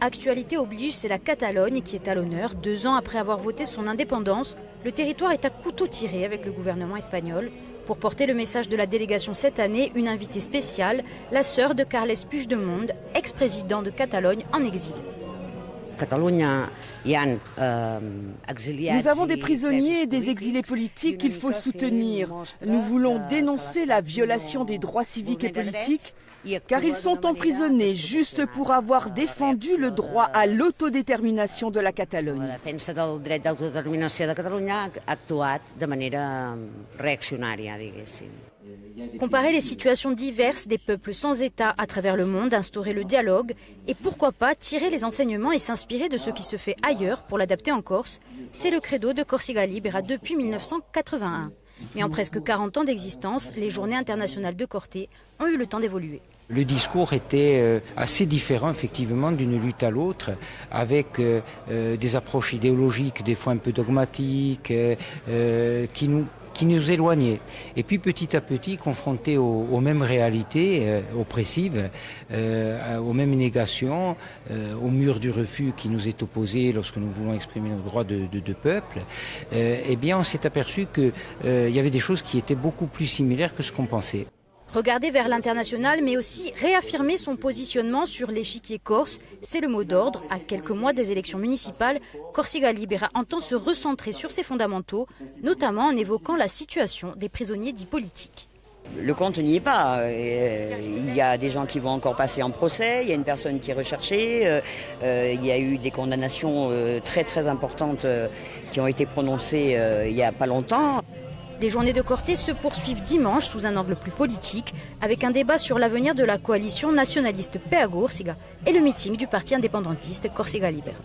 actualité oblige, c'est la Catalogne qui est à l'honneur. 2 ans après avoir voté son indépendance, le territoire est à couteau tiré avec le gouvernement espagnol. Pour porter le message de la délégation cette année, une invitée spéciale, la sœur de Carles Puigdemont, ex-président de Catalogne en exil. Nous avons des prisonniers et des exilés politiques qu'il faut soutenir. Nous voulons dénoncer la violation des droits civiques et politiques, car ils sont emprisonnés juste pour avoir défendu le droit à l'autodétermination de la Catalogne. Comparer les situations diverses des peuples sans État à travers le monde, instaurer le dialogue et pourquoi pas tirer les enseignements et s'inspirer de ce qui se fait ailleurs pour l'adapter en Corse, c'est le credo de Corsica Libera depuis 1981. Mais en presque 40 ans d'existence, les Journées internationales de Corté ont eu le temps d'évoluer. Le discours était assez différent effectivement d'une lutte à l'autre, avec des approches idéologiques, des fois un peu dogmatiques, qui nous éloignaient. Et puis petit à petit, confrontés aux mêmes réalités oppressives, aux mêmes négations, au mur du refus qui nous est opposé lorsque nous voulons exprimer nos droits de peuple, eh bien on s'est aperçu qu'il y avait des choses qui étaient beaucoup plus similaires que ce qu'on pensait. Regarder vers l'international, mais aussi réaffirmer son positionnement sur l'échiquier corse, c'est le mot d'ordre. À quelques mois des élections municipales, Corsica Libera entend se recentrer sur ses fondamentaux, notamment en évoquant la situation des prisonniers dits politiques. Le compte n'y est pas. Il y a des gens qui vont encore passer en procès, il y a une personne qui est recherchée, il y a eu des condamnations très très importantes qui ont été prononcées il n'y a pas longtemps. Les journées de Corté se poursuivent dimanche sous un angle plus politique, avec un débat sur l'avenir de la coalition nationaliste PA Corsica et le meeting du parti indépendantiste Corsica Libera.